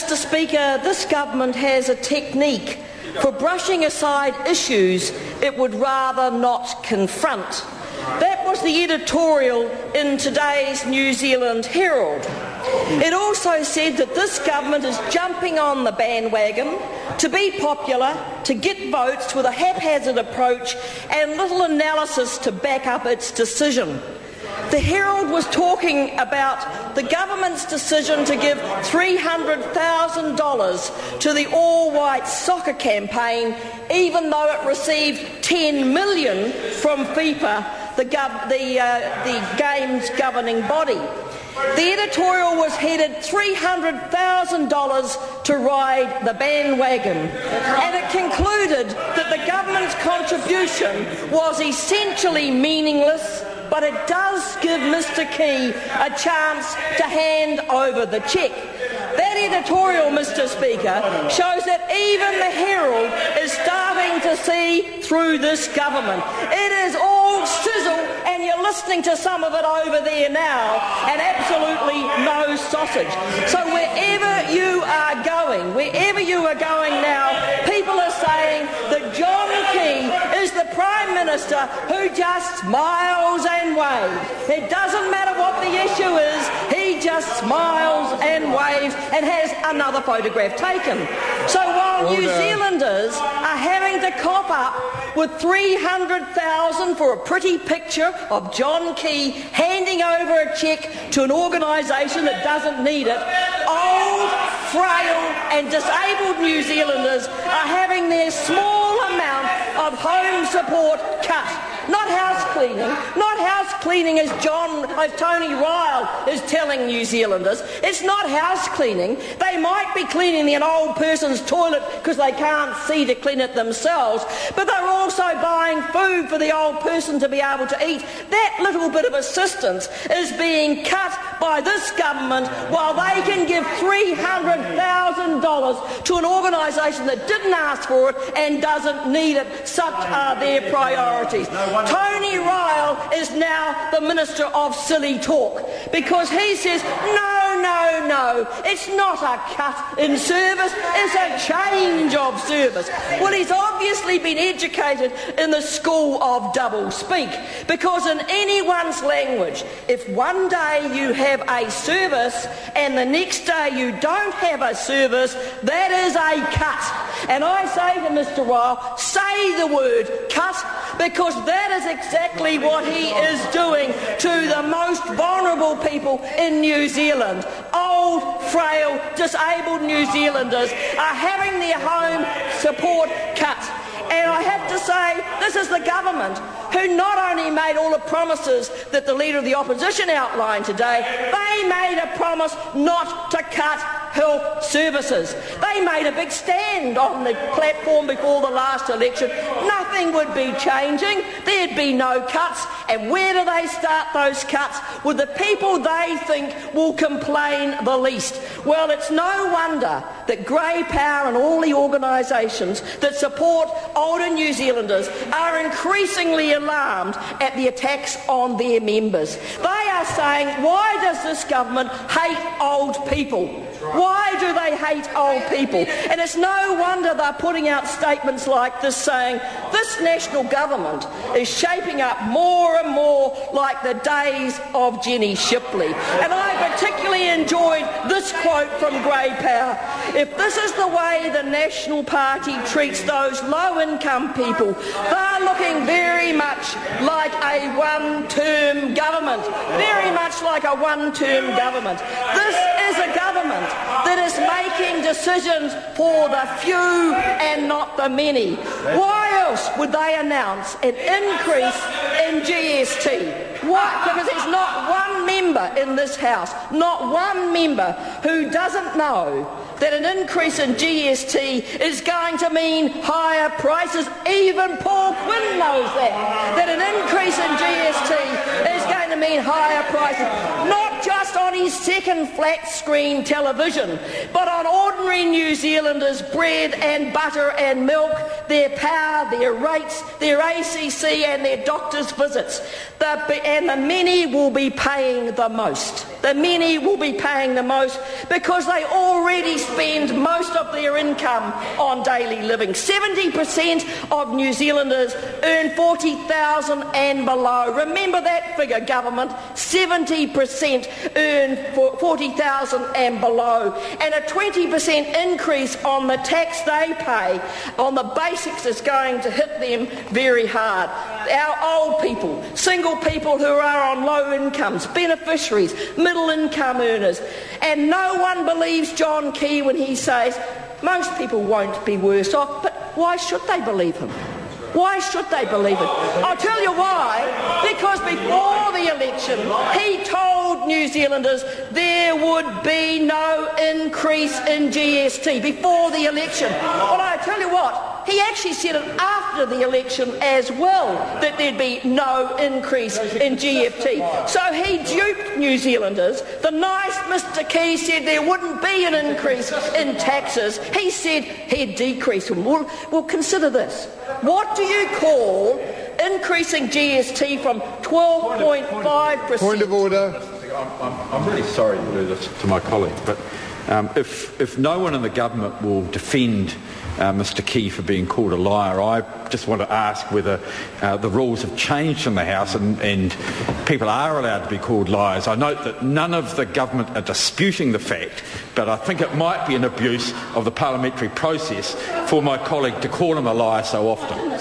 Mr. Speaker, this government has a technique for brushing aside issues it would rather not confront. That was the editorial in today's New Zealand Herald. It also said that this government is jumping on the bandwagon to be popular, to get votes with a haphazard approach and little analysis to back up its decision. The Herald was talking about the government's decision to give $300,000 to the all-white soccer campaign, even though it received $10 million from FIFA, the game's governing body. The editorial was headed $300,000 to ride the bandwagon, and it concluded that the government's contribution was essentially meaningless, but it does give Mr. Key a chance to hand over the cheque. That editorial, Mr. Speaker, shows that even the Herald is starting to see through this government. It is all sizzle, and you're listening to some of it over there now, and absolutely no sausage. So wherever you are going now, people are saying that John Key is the Prime Minister who just smiles and waves. It doesn't matter what the issue is, he just smiles and waves and has another photograph taken. So while New Zealanders are having to cough up with $300,000 for a pretty picture of John Key handing over a cheque to an organisation that doesn't need it, old, frail and disabled New Zealanders are having their small amount of home support cut. Not house cleaning as Tony Ryle is telling New Zealanders. It's not house cleaning. They might be cleaning an old person's toilet because they can't see to clean it themselves, but they're also buying food for the old person to be able to eat. That little bit of assistance is being cut by this government while they can give $300,000 to an organisation that didn't ask for it and doesn't need it. Such are their priorities. Tony Ryle is now the Minister of Silly Talk because he says, no, it's not a cut in service, it's a change of service. Well, he's obviously been educated in the school of double speak, because in anyone's language, if one day you have a service and the next day you don't have a service, that is a cut. And I say to Mr. Ryle, say the word cut, because that is exactly what he is doing to the most vulnerable people in New Zealand. Old, frail, disabled New Zealanders are having their home support cut. And I have to say, this is the government who not only made all the promises that the Leader of the Opposition outlined today, they made a promise not to cut health services. They made a big stand on the platform before the last election. Nothing would be changing. There'd be no cuts. And where do they start those cuts? With the people they think will complain the least. Well, it's no wonder that Grey Power and all the organisations that support older New Zealanders are increasingly alarmed at the attacks on their members. They are saying, why does this government hate old people? Why do they hate old people? And it's no wonder they're putting out statements like this saying, this national government is shaping up more and more like the days of Jenny Shipley. And I particularly enjoyed this quote from Grey Power. If this is the way the National Party treats those low-income people, they're looking very much like a one-term government. Very much like a one-term government. This is a government that is making decisions for the few and not the many. Why else would they announce an increase in GST? Why? Because there's not one member in this House, not one member who doesn't know that an increase in GST is going to mean higher prices. Even Paul Quinn knows that an increase in GST is going to mean higher prices, not just on his second flat-screen television, but on ordinary ordinary New Zealanders bread and butter and milk, their power, their rates, their ACC and their doctor's visits. And the many will be paying the most. The many will be paying the most because they already spend most of their income on daily living. 70% of New Zealanders earn $40,000 and below. Remember that figure, government. 70% earn $40,000 and below. And a 20% increase on the tax they pay on the basics is going to hit them very hard. Our old people, single people who are on low incomes, beneficiaries, middle income earners. And no one believes John Key when he says most people won't be worse off. But why should they believe him? Why should they believe it? I'll tell you why. Because before the election, he told New Zealanders there would be no increase in GST before the election. Well, I tell you what, he actually said it after the election as well, that there'd be no increase in GST. So he duped New Zealanders. The nice Mr. Key said there wouldn't be an increase in taxes. He said he'd decrease them. Well, consider this. What do you call increasing GST from 12.5%? Point of order. I'm really sorry to do this to my colleague, but if no one in the government will defend Mr. Key for being called a liar, I just want to ask whether the rules have changed in the House and people are allowed to be called liars. I note that none of the government are disputing the fact, but I think it might be an abuse of the parliamentary process for my colleague to call him a liar so often.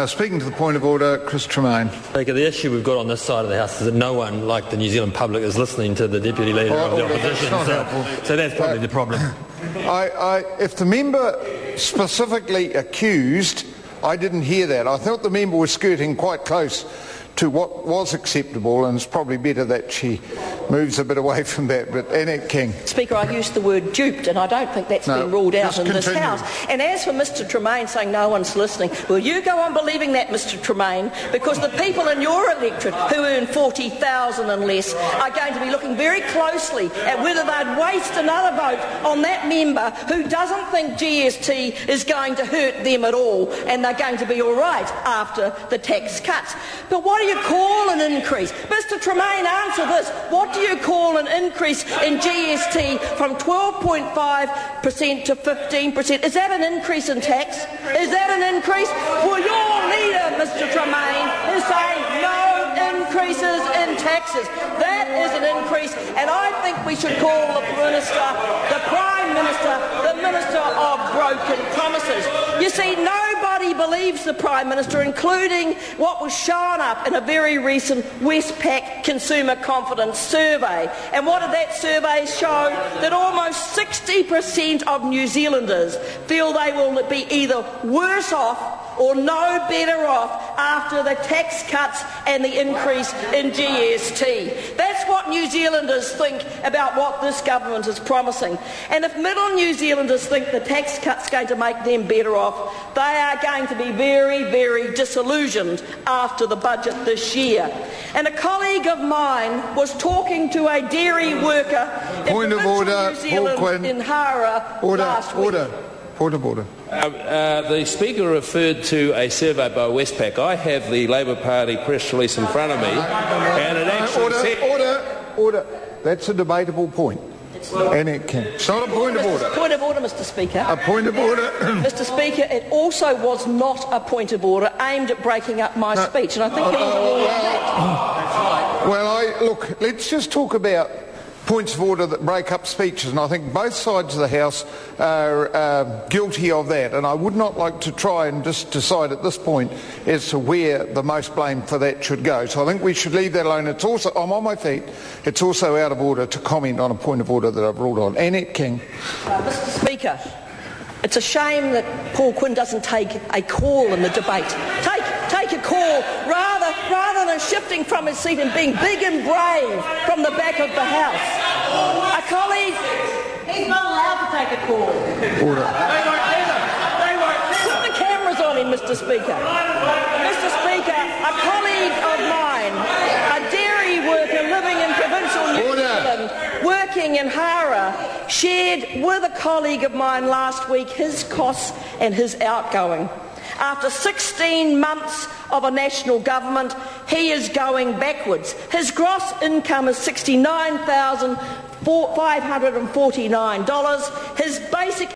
Speaking to the point of order, Chris Tremaine. The issue we've got on this side of the House is that no one, like the New Zealand public, is listening to the Deputy Leader of the Opposition. So that's probably the problem. If the member specifically accused, I didn't hear that. I thought the member was skirting quite close to what was acceptable, and it's probably better that she moves a bit away from that. But Annette King. Speaker, I used the word duped, and I don't think that's been ruled out in this House. And as for Mr. Tremaine saying no one's listening, well, you go on believing that, Mr. Tremaine, because the people in your electorate who earn $40,000 and less are going to be looking very closely at whether they'd waste another vote on that member who doesn't think GST is going to hurt them at all, and they're going to be all right after the tax cuts. But what do you call an increase? Mr. Tremaine, answer this. What do you call an increase in GST from 12.5% to 15%? Is that an increase in tax? Is that an increase? Well, your leader, Mr. Tremaine, is saying no increases in taxes. That is an increase, and I think we should call the Minister, the Prime Minister, the Minister of broken promises. You see, nobody believes the Prime Minister, including what was shown up in a very recent Westpac Consumer Confidence survey. And what did that survey show? That almost 60% of New Zealanders feel they will be either worse off or no better off after the tax cuts and the increase in GST. That's what New Zealanders think about what this government is promising. And if middle New Zealanders think the tax cut's going to make them better off, they are going to be very, very disillusioned after the budget this year. And a colleague of mine was talking to a dairy worker in New Zealand in Hara last week. Point of order. The Speaker referred to a survey by Westpac. I have the Labour Party press release in front of me, and it actually said... Order. That's a debatable point. Annette King. It's not a point of order. Point of order, Mr. Speaker. A point of order. Mr. Speaker, it also was not a point of order aimed at breaking up my speech, and I think he will that. Well, look, let's just talk about points of order that break up speeches, and I think both sides of the House are guilty of that, and I would not like to try and just decide at this point as to where the most blame for that should go. So I think we should leave that alone. It's also, I'm on my feet, it's also out of order to comment on a point of order that I've ruled on. Annette King. Mr. Speaker, it's a shame that Paul Quinn doesn't take a call in the debate. Take a call rather than shifting from his seat and being big and brave from the back of the House. A colleague, he's not allowed to take a call. Order. Put the cameras on him, Mr. Speaker. Mr. Speaker, a colleague of mine, a dairy worker living in provincial New Zealand, working working in Hara shared with a colleague of mine last week his costs and his outgoing. After 16 months of a national government, he is going backwards. His gross income is $69,549. His basic